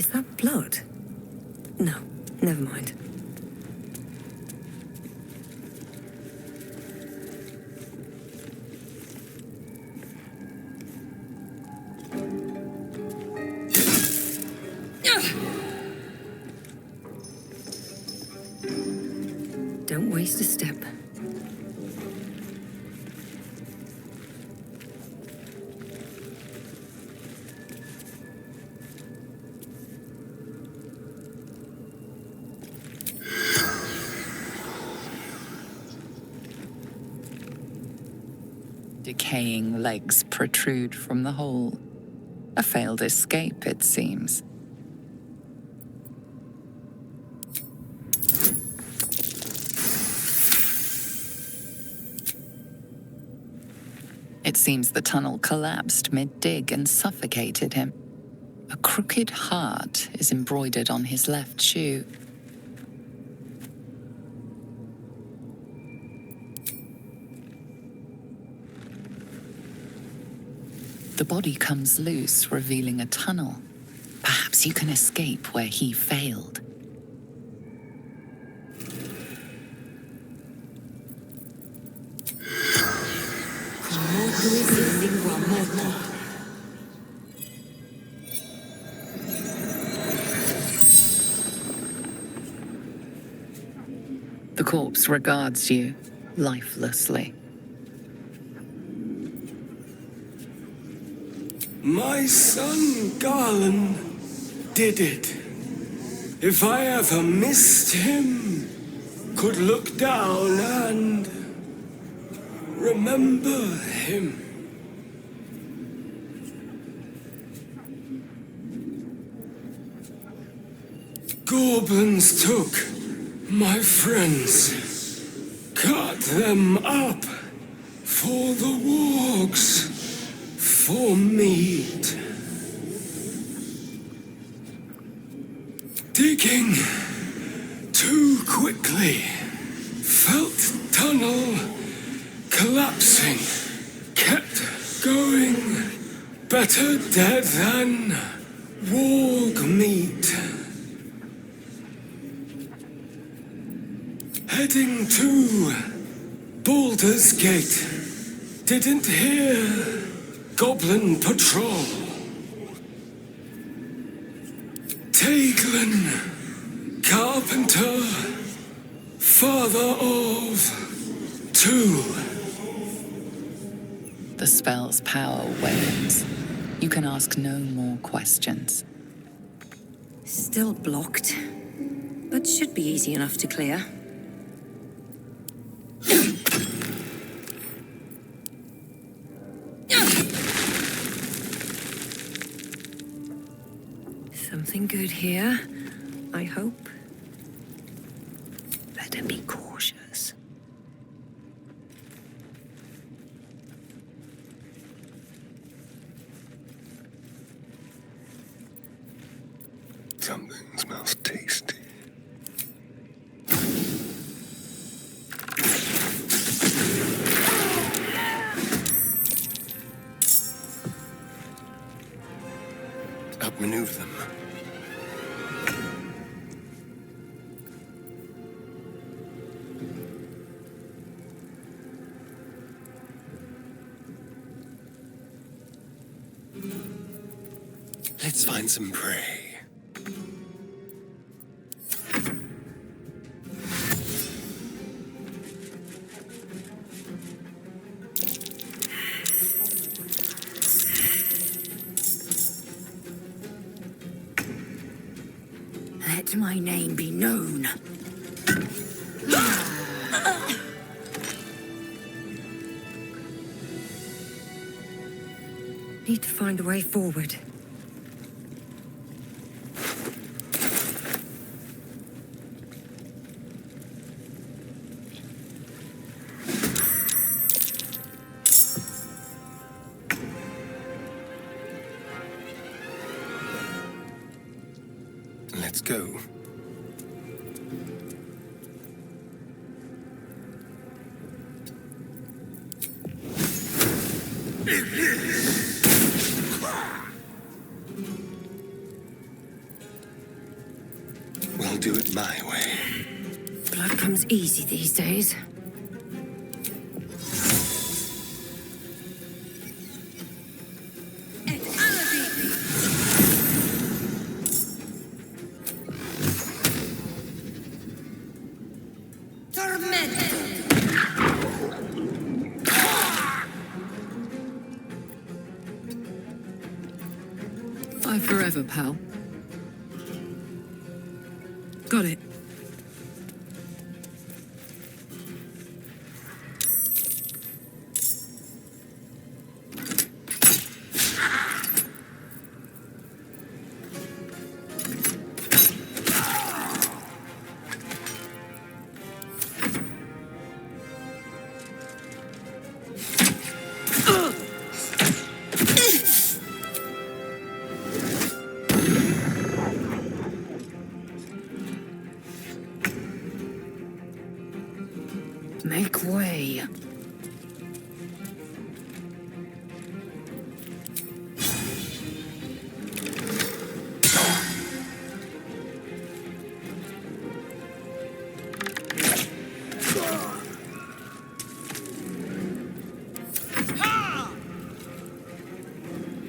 Is that blood? No, never mind. Don't waste a step. Decaying legs protrude from the hole. A failed escape, it seems. It seems the tunnel collapsed mid-dig and suffocated him. A crooked heart is embroidered on his left shoe. The body comes loose, revealing a tunnel. Perhaps you can escape where he failed. The corpse regards you lifelessly. My son Garland did it. If I ever missed him, could look down and remember him. Goblins took my friends, cut them up for the wargs, for meat. Digging too quickly, felt tunnel collapsing, kept going, better dead than warg meat. Heading to Baldur's Gate, didn't hear goblin patrol. Taglin, carpenter, father of two. The spell's power wanes. You can ask no more questions. Still blocked, but should be easy enough to clear. Something good here, I hope. Better be cautious. Something smells tasty. Outmaneuver them. Let's find some prey. Let my name be known. Need to find a way forward. Let's go. do it my way. Blood comes easy these days. Bye forever, pal. Got it. Make way.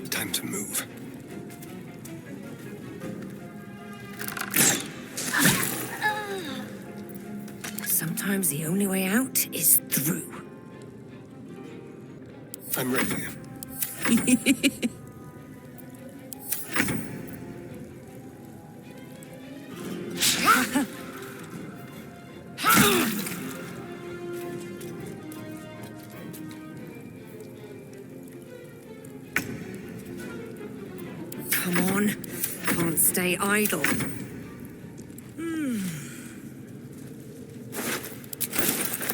Time to move. Sometimes the only way out is through. I'm ready. Come on. Can't stay idle.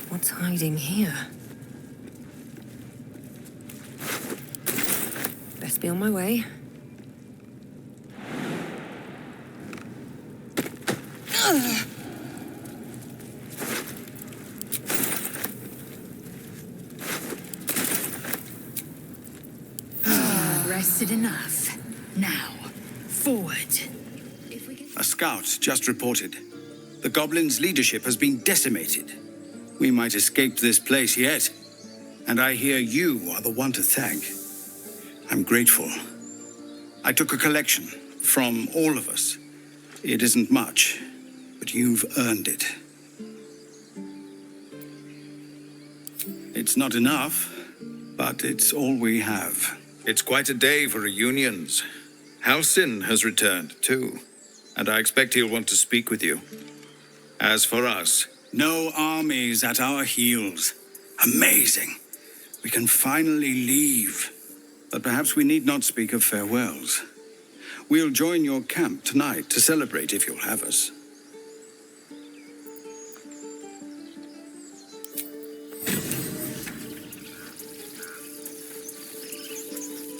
What's hiding here? Best be on my way. Rested enough. Now, forward. A scout just reported. The goblins' leadership has been decimated. We might escape this place yet. And I hear you are the one to thank. I'm grateful. I took a collection from all of us. It isn't much, but you've earned it. It's not enough, but it's all we have. It's quite a day for reunions. Halsin has returned, too. And I expect he'll want to speak with you. As for us... No armies at our heels. Amazing. We can finally leave. But perhaps we need not speak of farewells. We'll join your camp tonight to celebrate if you'll have us.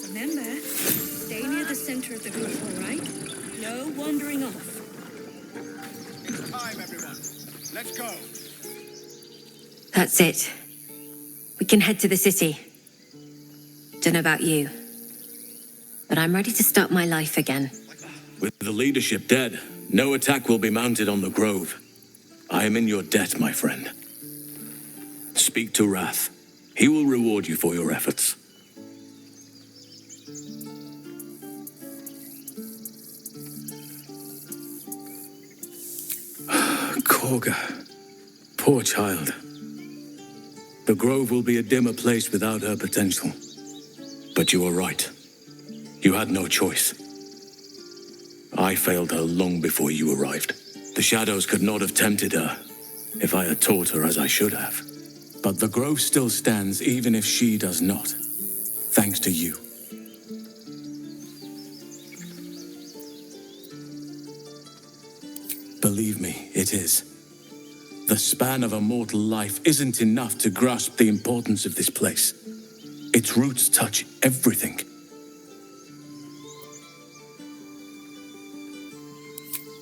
Remember, stay near the center of the group, all right? No wandering off. Time, everyone. Let's go. That's it. We can head to the city. Don't know about you, but I'm ready to start my life again. With the leadership dead, no attack will be mounted on the grove. I am in your debt, my friend. Speak to Wrath. He will reward you for your efforts. Korga. Poor child. The grove will be a dimmer place without her potential. But you were right. You had no choice. I failed her long before you arrived. The shadows could not have tempted her if I had taught her as I should have. But the grove still stands even if she does not. Thanks to you. Believe me, it is. The span of a mortal life isn't enough to grasp the importance of this place. Its roots touch everything.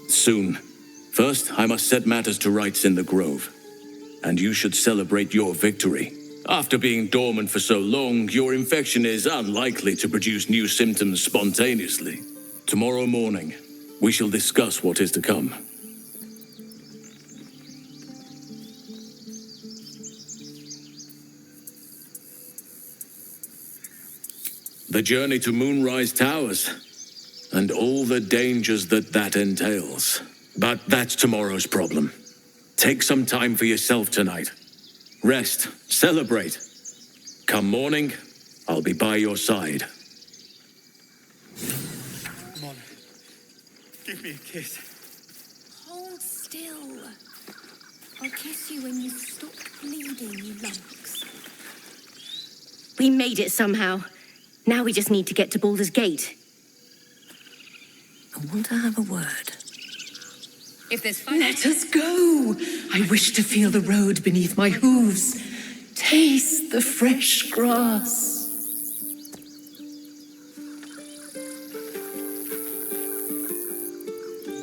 Soon. First, I must set matters to rights in the grove. And you should celebrate your victory. After being dormant for so long, your infection is unlikely to produce new symptoms spontaneously. Tomorrow morning, we shall discuss what is to come. the journey to Moonrise Towers, and all the dangers that entails. But that's tomorrow's problem. Take some time for yourself tonight. Rest, celebrate. Come morning, I'll be by your side. Come on. Give me a kiss. Hold still. I'll kiss you when you stop bleeding, you lumps. We made it somehow. Now we just need to get to Baldur's Gate. I want to have a word. If there's fun... Let us go! I wish to feel the road beneath my hooves. Taste the fresh grass.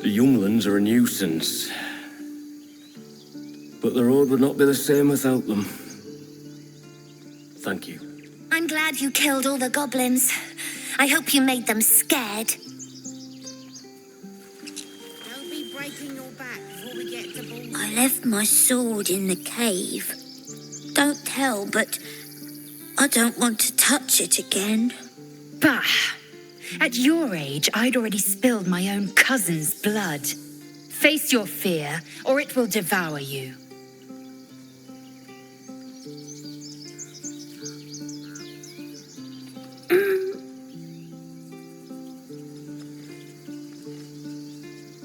The younglings are a nuisance. But the road would not be the same without them. Thank you. I'm glad you killed all the goblins. I hope you made them scared. Don't be breaking your back before we get to Baldur. I left my sword in the cave. Don't tell, but I don't want to touch it again. Bah! At your age, I'd already spilled my own cousin's blood. Face your fear, or it will devour you.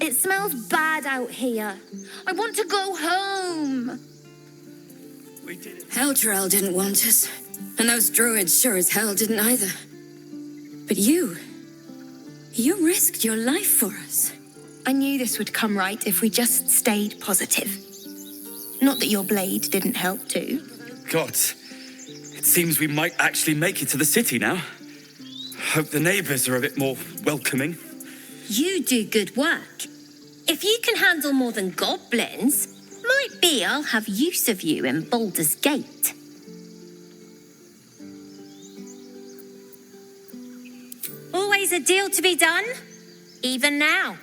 It smells bad out here. I want to go home. Heltrell didn't want us. And those druids sure as hell didn't either. But you risked your life for us. I knew this would come right if we just stayed positive. Not that your blade didn't help too. Gods, it seems we might actually make it to the city now. Hope the neighbors are a bit more welcoming. You do good work. If you can handle more than goblins, might be I'll have use of you in Baldur's Gate. Always a deal to be done, even now.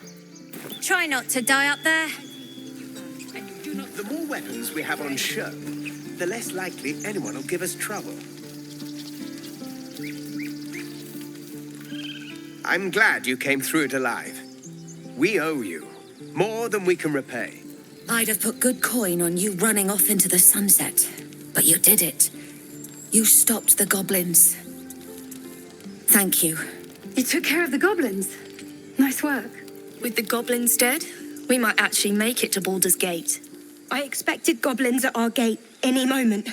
Try not to die up there. The more weapons we have on show, the less likely anyone will give us trouble. I'm glad you came through it alive. We owe you more than we can repay. I'd have put good coin on you running off into the sunset. But you did it. You stopped the goblins. Thank you. You took care of the goblins. Nice work. With the goblins dead, we might actually make it to Baldur's Gate. I expected goblins at our gate any moment.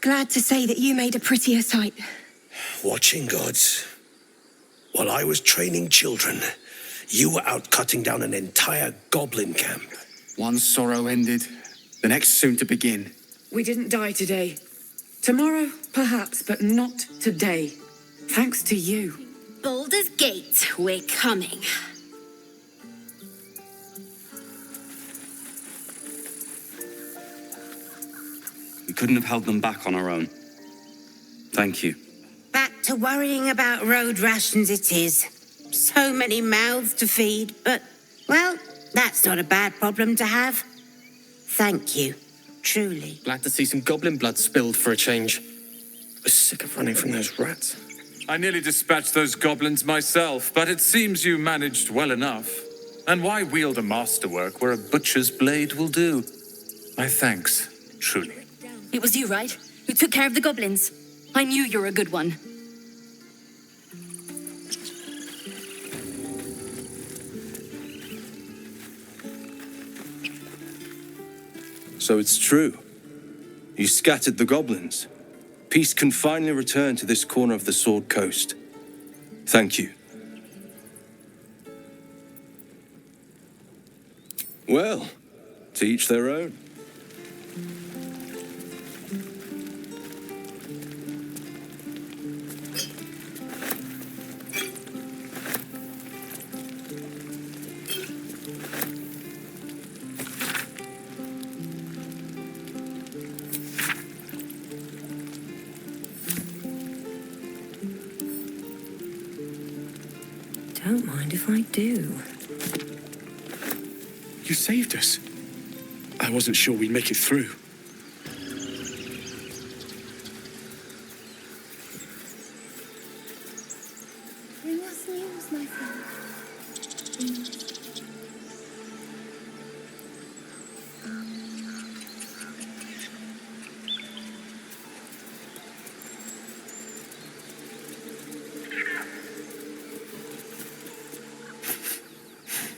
Glad to say that you made a prettier sight. Watching gods. While I was training children, you were out cutting down an entire goblin camp. One sorrow ended, the next soon to begin. We didn't die today. Tomorrow, perhaps, but not today. Thanks to you. Baldur's Gate, we're coming. We couldn't have held them back on our own. Thank you. Back to worrying about road rations it is. So many mouths to feed, but, well, that's not a bad problem to have. Thank you, truly. Glad to see some goblin blood spilled for a change. I was sick of running from those rats. I nearly dispatched those goblins myself, but it seems you managed well enough. And why wield a masterwork where a butcher's blade will do? My thanks, truly. It was you, right? Who took care of the goblins. I knew you were a good one. So it's true. You scattered the goblins. Peace can finally return to this corner of the Sword Coast. Thank you. Well, to each their own. Don't mind if I do. You saved us. I wasn't sure we'd make it through.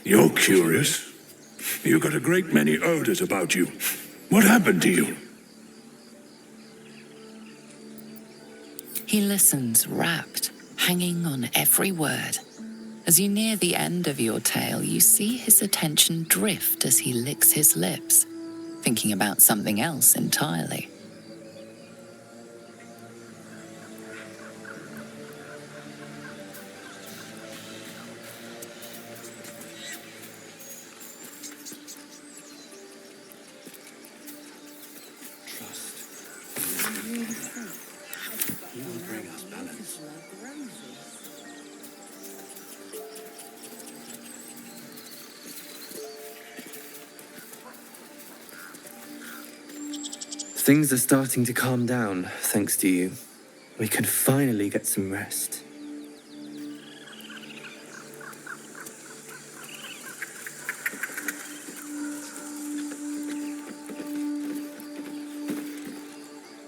You're curious. You got a great many odors about you. What happened to you? He listens, rapt, hanging on every word. As you near the end of your tale, you see his attention drift as he licks his lips, thinking about something else entirely. Things are starting to calm down, thanks to you. We can finally get some rest.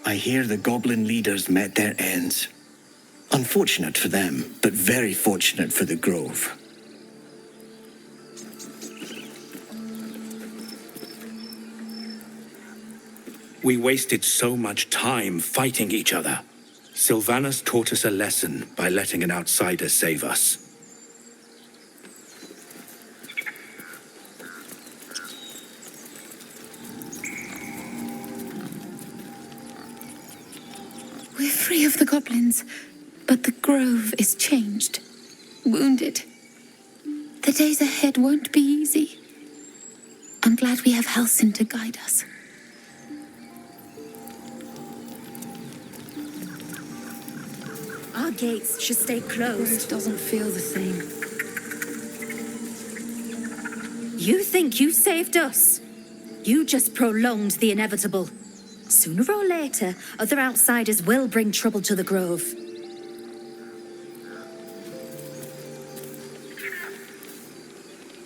I hear the goblin leaders met their ends. Unfortunate for them, but very fortunate for the Grove. We wasted so much time fighting each other. Sylvanas taught us a lesson by letting an outsider save us. We're free of the goblins, but the Grove is changed, wounded. The days ahead won't be easy. I'm glad we have Halsin to guide us. Our gates should stay closed. It doesn't feel the same. You think you saved us? You just prolonged the inevitable. Sooner or later, other outsiders will bring trouble to the Grove.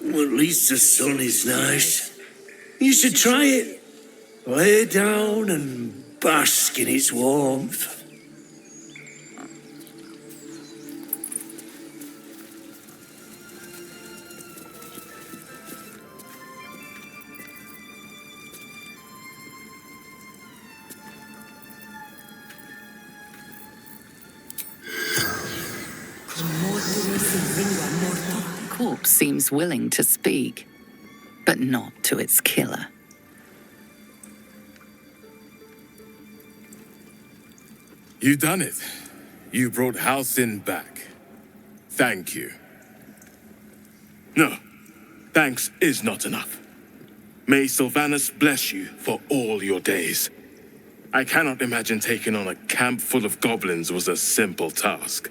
Well, at least the sun is nice. You should try it. Lay down and bask in its warmth. The corpse seems willing to speak, but not to its killer. You done it. You brought Halsin back. Thank you. No, thanks is not enough. May Sylvanas bless you for all your days. I cannot imagine taking on a camp full of goblins was a simple task.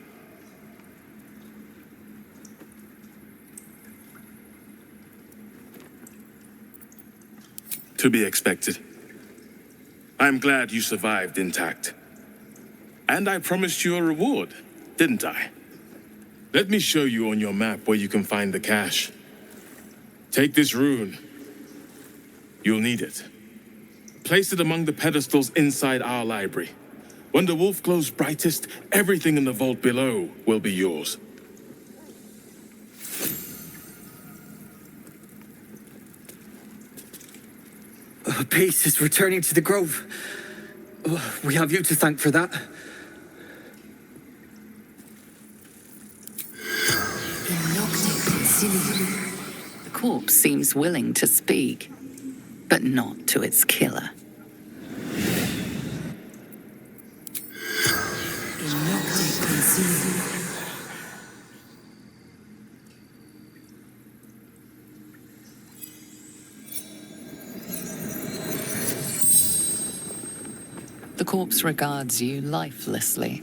To be expected. I'm glad you survived intact. And I promised you a reward, didn't I? Let me show you on your map where you can find the cache. Take this rune. You'll need it. Place it among the pedestals inside our library. When the wolf glows brightest, everything in the vault below will be yours. Peace is returning to the Grove. We have you to thank for that. The corpse seems willing to speak, but not to its killer. The corpse regards you lifelessly.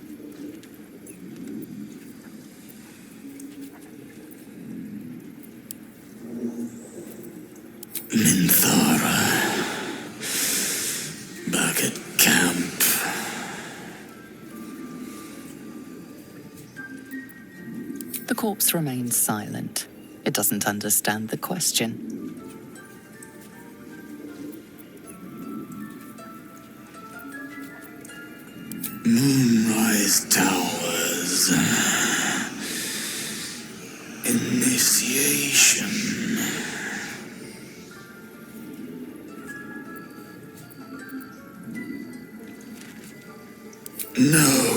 Minthara. Back at camp. The corpse remains silent. It doesn't understand the question. Moonrise Towers. Initiation. No.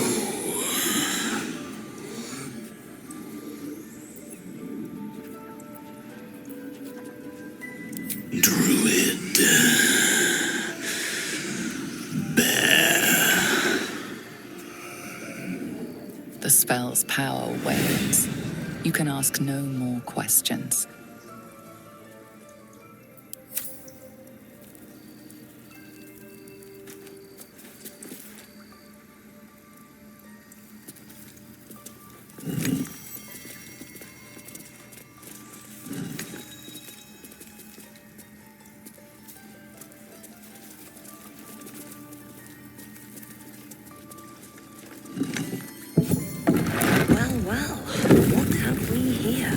Druid. Bear. The spell's power wanes. You can ask no more questions. Well, what have we here?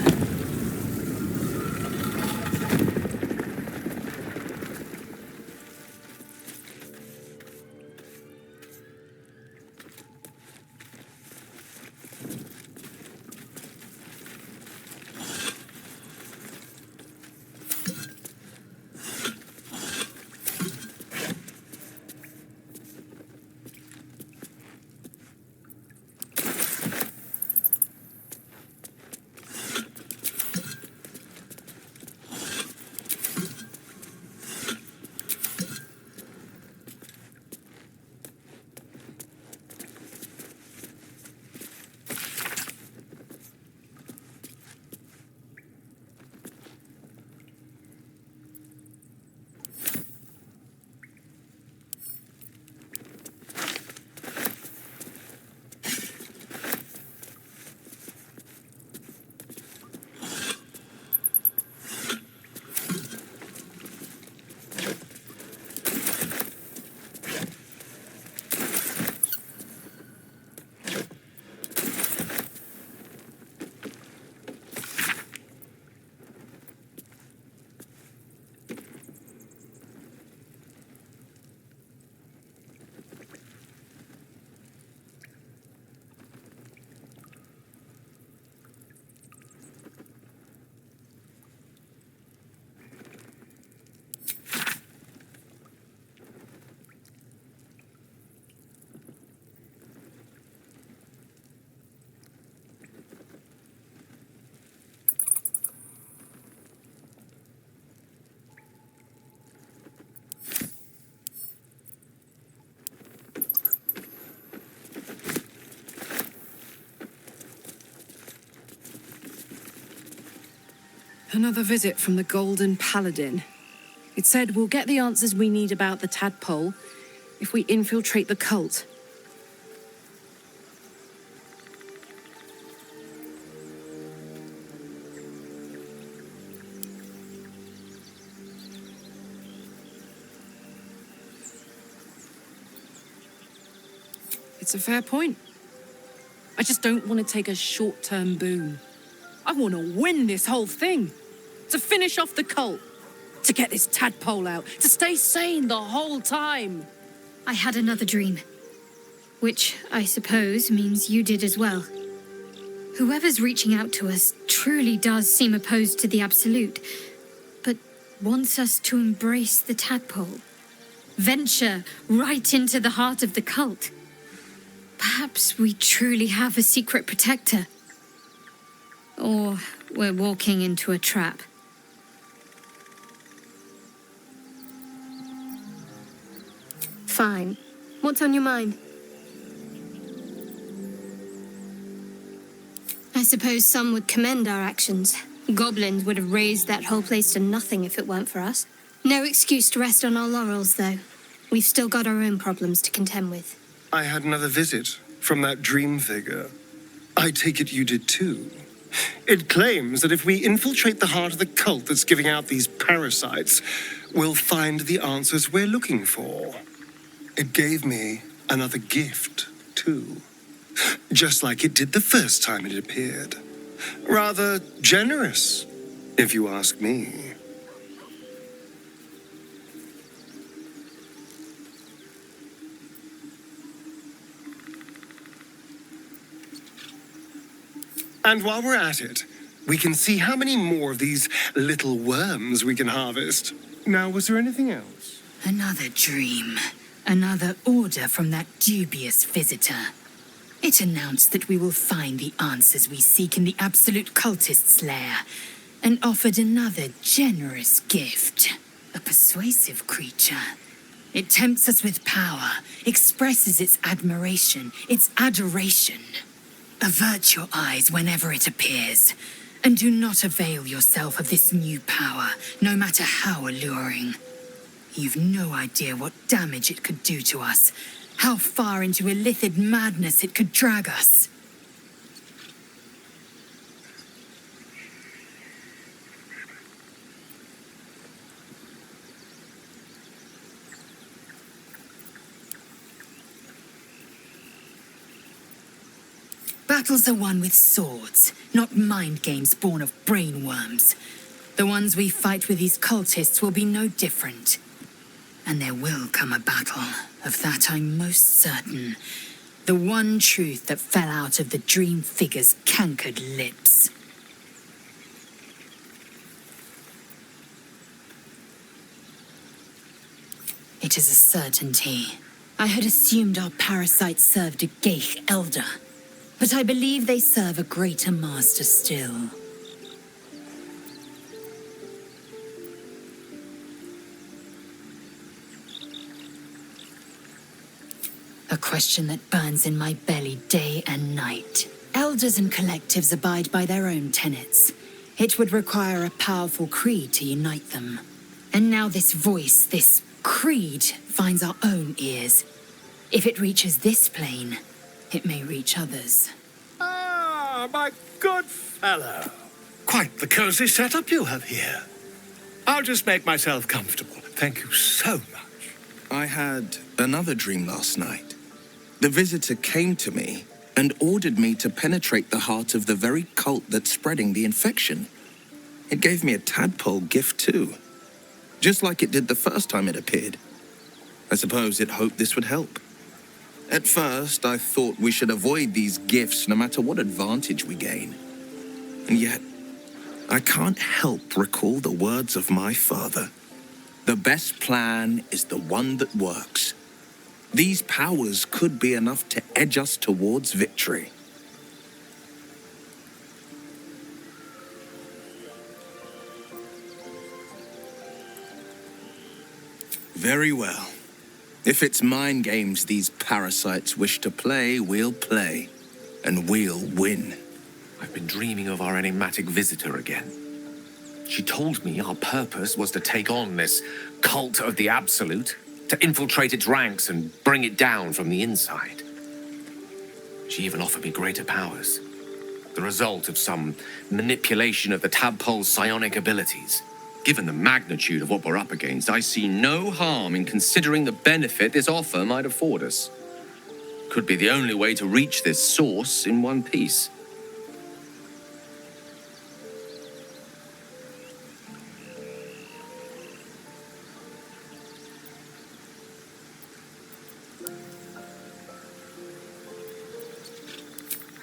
Another visit from the Golden Paladin. It said we'll get the answers we need about the tadpole if we infiltrate the cult. It's a fair point. I just don't want to take a short-term boon. I want to win this whole thing. To finish off the cult. To get this tadpole out. To stay sane the whole time. I had another dream. Which, I suppose, means you did as well. Whoever's reaching out to us truly does seem opposed to the Absolute, but wants us to embrace the tadpole. Venture right into the heart of the cult. Perhaps we truly have a secret protector. Or we're walking into a trap. Fine. What's on your mind? I suppose some would commend our actions. Goblins would have razed that whole place to nothing if it weren't for us. No excuse to rest on our laurels, though. We've still got our own problems to contend with. I had another visit from that dream figure. I take it you did too. It claims that if we infiltrate the heart of the cult that's giving out these parasites, we'll find the answers we're looking for. It gave me another gift, too. Just like it did the first time it appeared. Rather generous, if you ask me. And while we're at it, we can see how many more of these little worms we can harvest. Now, was there anything else? Another dream. Another order from that dubious visitor. It announced that we will find the answers we seek in the absolute cultist's lair, and offered another generous gift. A persuasive creature. It tempts us with power, expresses its admiration, its adoration. Avert your eyes whenever it appears, and do not avail yourself of this new power, no matter how alluring. You've no idea what damage it could do to us, how far into illithid madness it could drag us. Battles are won with swords, not mind games born of brainworms. The ones we fight with these cultists will be no different. And there will come a battle, of that I'm most certain. The one truth that fell out of the dream figure's cankered lips. It is a certainty. I had assumed our parasites served a Geich elder, but I believe they serve a greater master still. A question that burns in my belly day and night. Elders and collectives abide by their own tenets. It would require a powerful creed to unite them. And now this voice, this creed, finds our own ears. If it reaches this plane, it may reach others. Ah, my good fellow. Quite the cozy setup you have here. I'll just make myself comfortable. Thank you so much. I had another dream last night. The visitor came to me and ordered me to penetrate the heart of the very cult that's spreading the infection. It gave me a tadpole gift too, just like it did the first time it appeared. I suppose it hoped this would help. At first, I thought we should avoid these gifts no matter what advantage we gain. And yet, I can't help recall the words of my father. The best plan is the one that works. These powers could be enough to edge us towards victory. Very well. If it's mind games these parasites wish to play, we'll play. And we'll win. I've been dreaming of our enigmatic visitor again. She told me our purpose was to take on this cult of the absolute, to infiltrate its ranks and bring it down from the inside. She even offered me greater powers, the result of some manipulation of the tadpole's psionic abilities. Given the magnitude of what we're up against, I see no harm in considering the benefit this offer might afford us. Could be the only way to reach this source in one piece.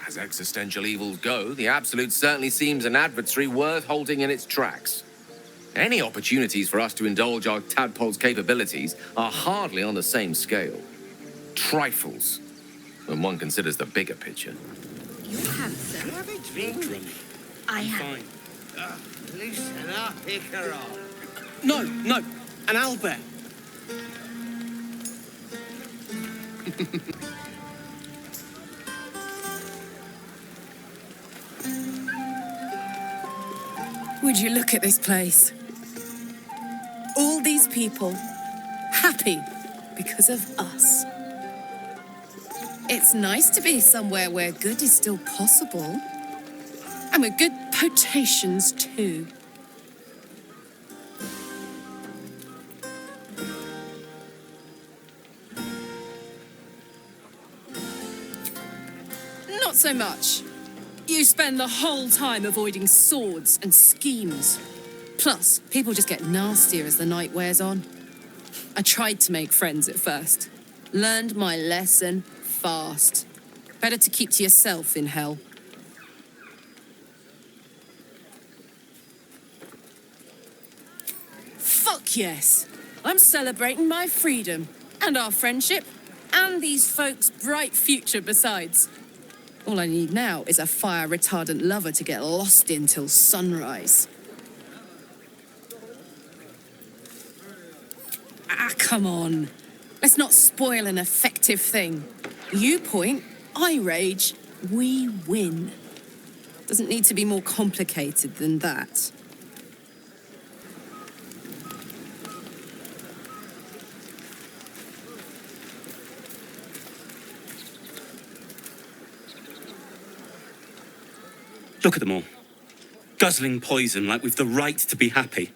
As existential evils go, the Absolute certainly seems an adversary worth halting in its tracks. Any opportunities for us to indulge our tadpole's capabilities are hardly on the same scale. Trifles, when one considers the bigger picture. You're handsome. Have a drink. I have. Fine. Loosen up, pick her up. No, an owlbear. Would you look at this place? All these people happy because of us. It's nice to be somewhere where good is still possible. And with good potations too. Not so much. You spend the whole time avoiding swords and schemes. Plus, people just get nastier as the night wears on. I tried to make friends at first. Learned my lesson fast. Better to keep to yourself in hell. Fuck yes. I'm celebrating my freedom. and our friendship, and these folks' bright future besides. All I need now is a fire-retardant lover to get lost in till sunrise. Ah, come on. Let's not spoil an effective thing. You point, I rage, we win. Doesn't need to be more complicated than that. Look at them all. Guzzling poison like we've the right to be happy.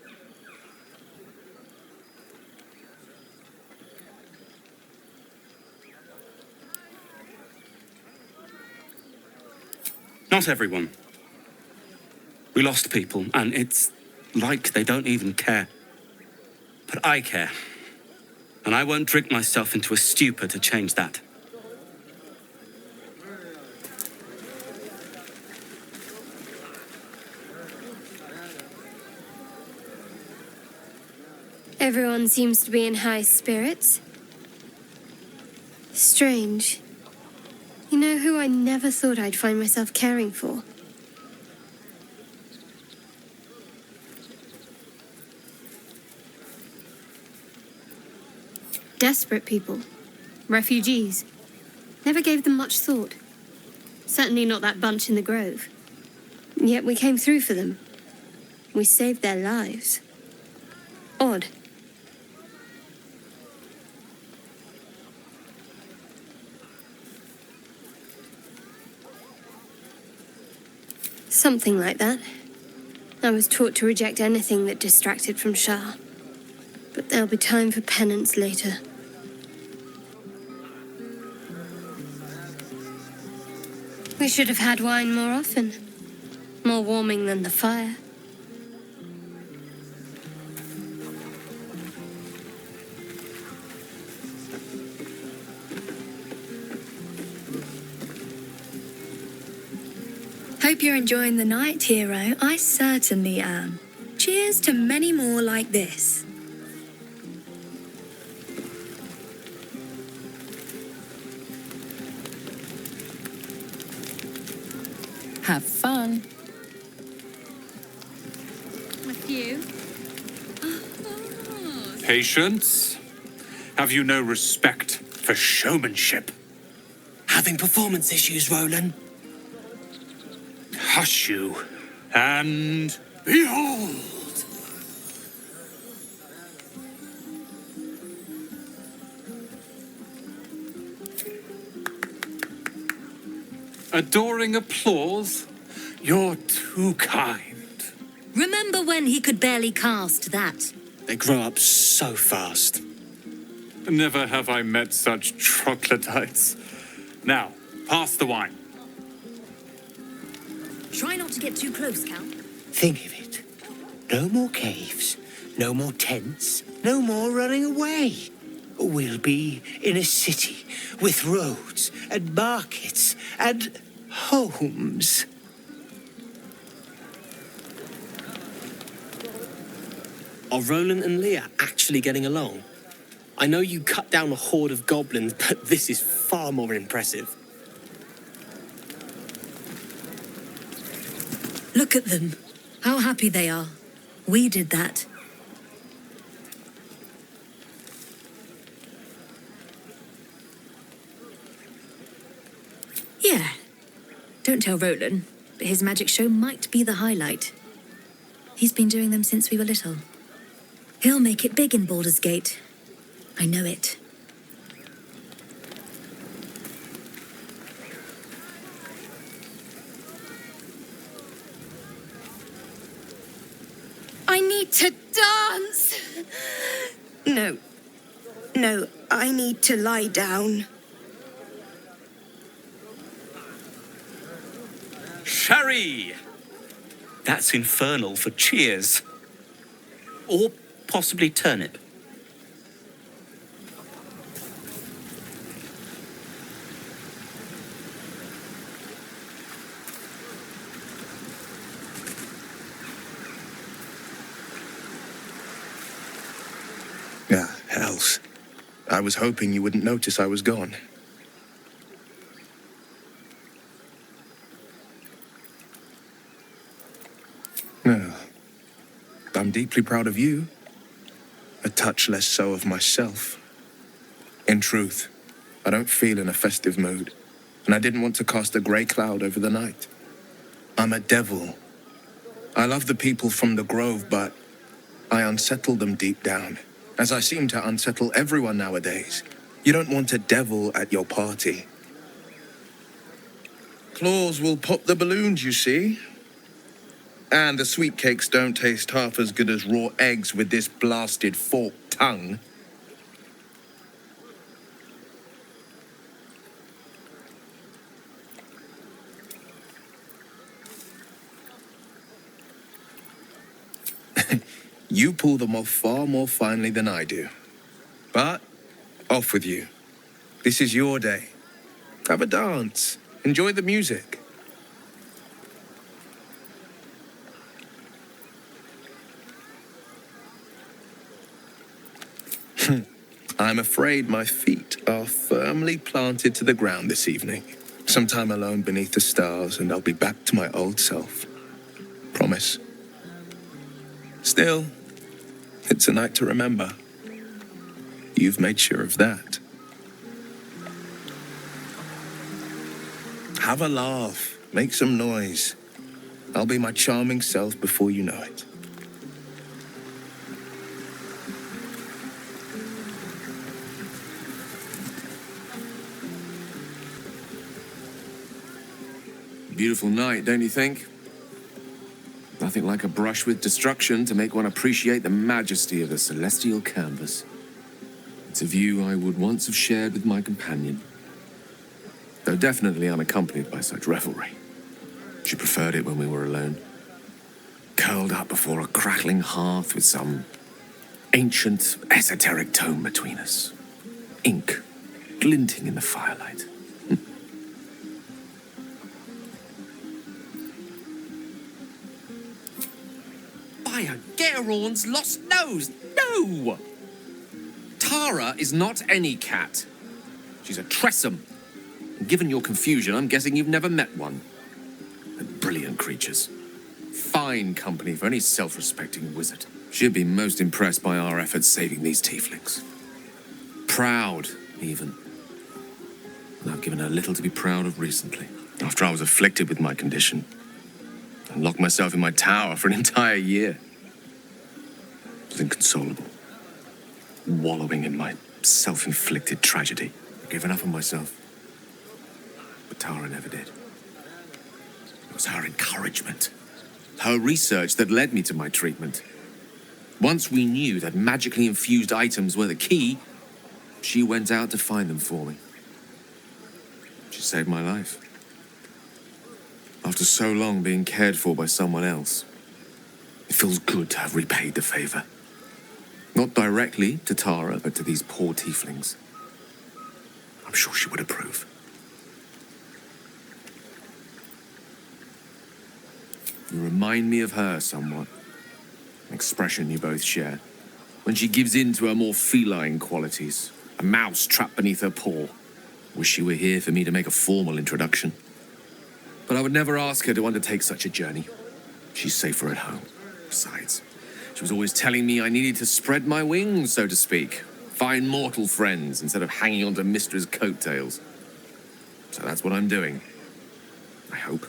Not everyone. We lost people, and it's like they don't even care. But I care. And I won't drink myself into a stupor to change that. Everyone seems to be in high spirits. Strange. You know who I never thought I'd find myself caring for? Desperate people. Refugees. Never gave them much thought. Certainly not that bunch in the grove. Yet we came through for them. We saved their lives. Odd. Something like that. I was taught to reject anything that distracted from Shah. But there'll be time for penance later. We should have had wine more often. More warming than the fire. Hope you're enjoying the night, hero. I certainly am. Cheers to many more like this. Have fun. A few. Patience? Have you no respect for showmanship? Having performance issues, Roland. Hush you, and behold! Adoring applause? You're too kind. Remember when he could barely cast that? They grow up so fast. Never have I met such troglodytes. Now, pass the wine. Try not to get too close, Cal. Think of it. No more caves, no more tents, no more running away. We'll be in a city with roads and markets and homes. Are Roland and Leah actually getting along? I know you cut down a horde of goblins, but this is far more impressive. Look at them. How happy they are. We did that. Yeah. Don't tell Roland, but his magic show might be the highlight. He's been doing them since we were little. He'll make it big in Baldur's Gate. I know it. I need to dance! No. No, I need to lie down. Sherry! That's infernal for cheers. Or possibly turnip. Ah, hells. I was hoping you wouldn't notice I was gone. No. I'm deeply proud of you. A touch less so of myself. In truth, I don't feel in a festive mood, and I didn't want to cast a grey cloud over the night. I'm a devil. I love the people from the Grove, but I unsettle them deep down, as I seem to unsettle everyone nowadays. You don't want a devil at your party. Claws will pop the balloons, you see. And the sweet cakes don't taste half as good as raw eggs with this blasted forked tongue. You pull them off far more finely than I do. But off with you. This is your day. Have a dance. Enjoy the music. I'm afraid my feet are firmly planted to the ground this evening. Some time alone beneath the stars, and I'll be back to my old self. Promise. Still, it's a night to remember. You've made sure of that. Have a laugh. Make some noise. I'll be my charming self before you know it. Beautiful night, don't you think? Nothing like a brush with destruction to make one appreciate the majesty of the celestial canvas. It's a view I would once have shared with my companion, though definitely unaccompanied by such revelry. She preferred it when we were alone, curled up before a crackling hearth with some ancient, esoteric tome between us, ink glinting in the firelight. By Geraorn's lost nose! No! Tara is not any cat. She's a Tressum. And given your confusion, I'm guessing you've never met one. They're brilliant creatures. Fine company for any self-respecting wizard. She'd be most impressed by our efforts saving these tieflings. Proud, even. And I've given her little to be proud of recently. After I was afflicted with my condition. And locked myself in my tower for an entire year. I was inconsolable. Wallowing in my self-inflicted tragedy. I'd given up on myself. But Tara never did. It was her encouragement. Her research that led me to my treatment. Once we knew that magically infused items were the key, she went out to find them for me. She saved my life. After so long being cared for by someone else, it feels good to have repaid the favor. Not directly to Tara, but to these poor tieflings. I'm sure she would approve. You remind me of her somewhat. An expression you both share. When she gives in to her more feline qualities. A mouse trapped beneath her paw. Wish she were here for me to make a formal introduction. But I would never ask her to undertake such a journey. She's safer at home. Besides, she was always telling me I needed to spread my wings, so to speak. Find mortal friends instead of hanging onto Mistra's coattails. So that's what I'm doing. I hope.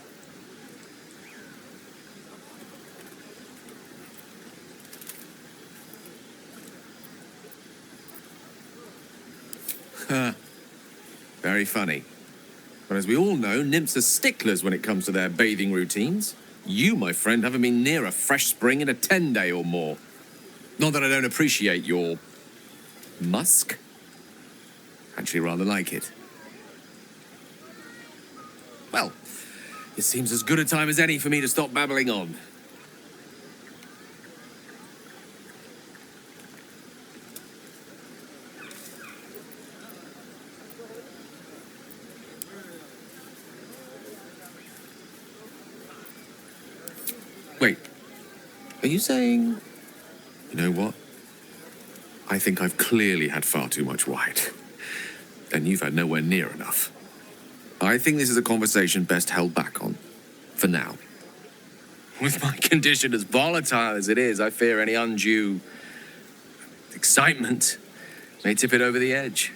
Very funny. But as we all know, nymphs are sticklers when it comes to their bathing routines. You, my friend, haven't been near a fresh spring in a 10-day or more. Not that I don't appreciate your musk. Actually rather like it. Well, it seems as good a time as any for me to stop babbling on. Wait, are you saying... You know what? I think I've clearly had far too much white. And you've had nowhere near enough. I think this is a conversation best held back on. For now. With my condition as volatile as it is, I fear any undue excitement may tip it over the edge,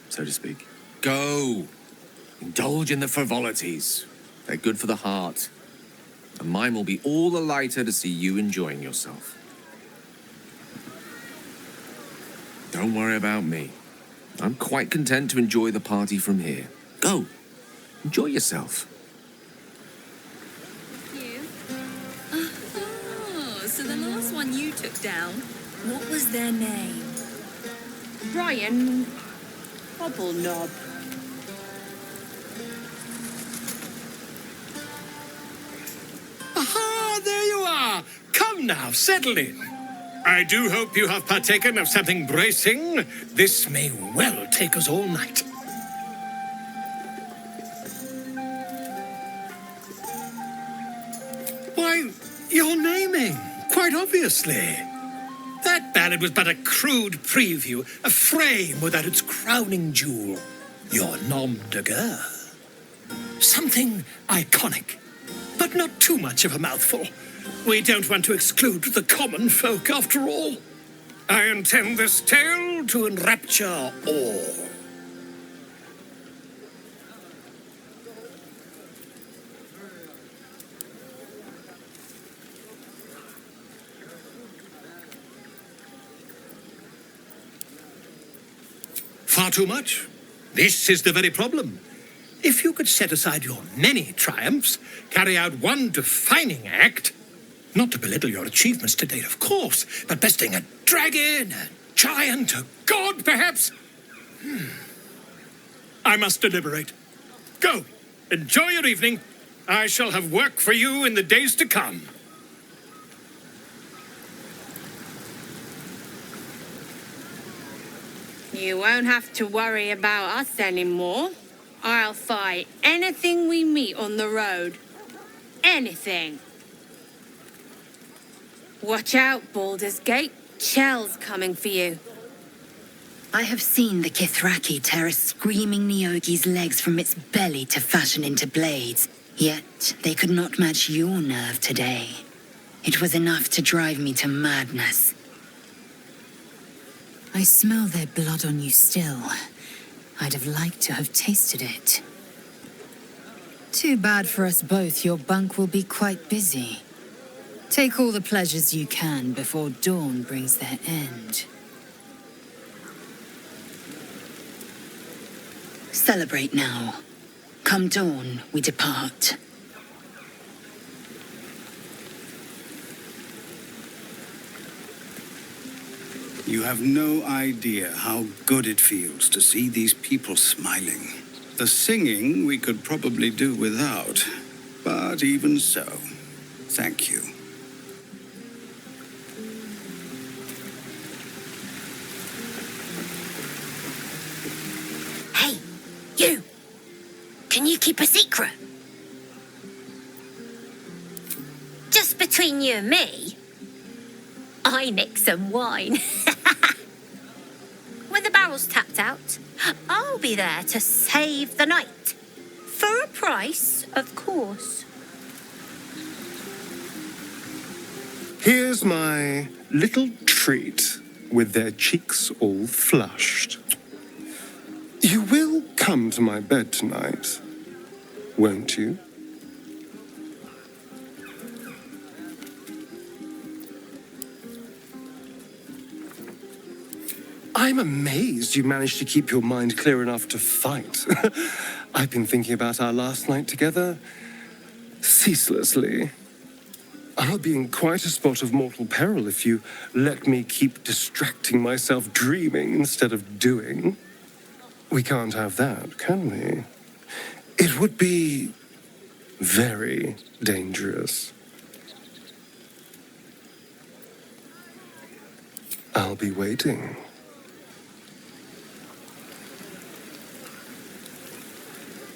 so to speak. Go. Indulge in the frivolities. They're good for the heart. And mine will be all the lighter to see you enjoying yourself. Don't worry about me. I'm quite content to enjoy the party from here. Go. Enjoy yourself. Oh, so the last one you took down, what was their name? Brian Knob. Aha, there you are. Come now, settle in. I do hope you have partaken of something bracing. This may well take us all night. Why, you're naming, quite obviously. That ballad was but a crude preview, a frame without its crowning jewel. Your nom de guerre. Something iconic, but not too much of a mouthful. We don't want to exclude the common folk, after all. I intend this tale to enrapture all. Far too much. This is the very problem. If you could set aside your many triumphs, carry out one defining act, not to belittle your achievements to date, of course, but besting a dragon, a giant, a god, perhaps. I must deliberate. Go, enjoy your evening. I shall have work for you in the days to come. You won't have to worry about us anymore. I'll fight anything we meet on the road. Anything. Watch out, Baldur's Gate. Chell's coming for you. I have seen the Kithraki tear a screaming Nyogi's legs from its belly to fashion into blades. Yet they could not match your nerve today. It was enough to drive me to madness. I smell their blood on you still. I'd have liked to have tasted it. Too bad for us both, your bunk will be quite busy. Take all the pleasures you can before dawn brings their end. Celebrate now. Come dawn, we depart. You have no idea how good it feels to see these people smiling. The singing we could probably do without, but even so, thank you. Hey, you! Can you keep a secret? Just between you and me, I nicked some wine. When the barrel's tapped out, I'll be there to save the night. For a price, of course. Here's my little treat with their cheeks all flushed. You will come to my bed tonight, won't you? I'm amazed you managed to keep your mind clear enough to fight. I've been thinking about our last night together ceaselessly. I'll be in quite a spot of mortal peril if you let me keep distracting myself dreaming instead of doing. We can't have that, can we? It would be very dangerous. I'll be waiting.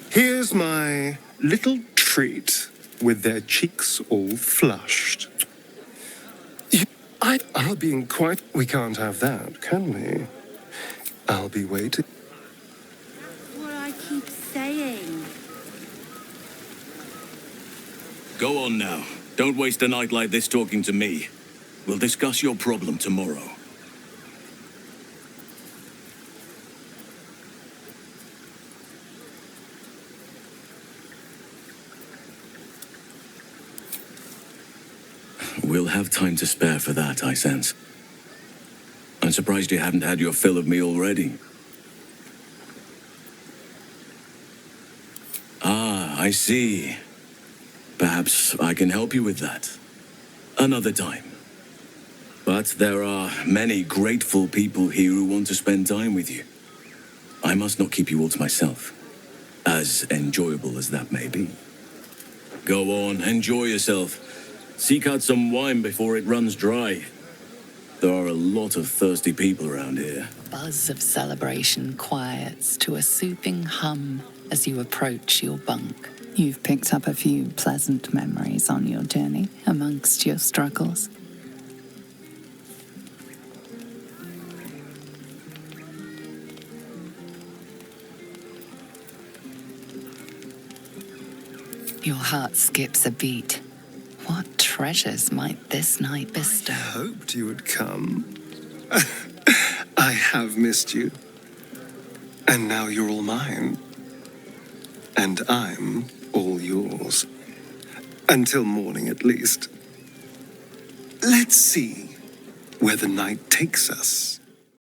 Here's my little treat with their cheeks all flushed. I'll be in quite... We can't have that, can we? I'll be waiting. What I keep saying. Go on now. Don't waste a night like this talking to me. We'll discuss your problem tomorrow. We'll have time to spare for that, I sense. I'm surprised you haven't had your fill of me already. Ah, I see. Perhaps I can help you with that. Another time. But there are many grateful people here who want to spend time with you. I must not keep you all to myself, as enjoyable as that may be. Go on, enjoy yourself. Seek out some wine before it runs dry. There are a lot of thirsty people around here. Buzz of celebration quiets to a soothing hum as you approach your bunk. You've picked up a few pleasant memories on your journey amongst your struggles. Your heart skips a beat. What treasures might this night bestow? I hoped you would come. I have missed you. And now you're all mine. And I'm all yours. Until morning, at least. Let's see where the night takes us.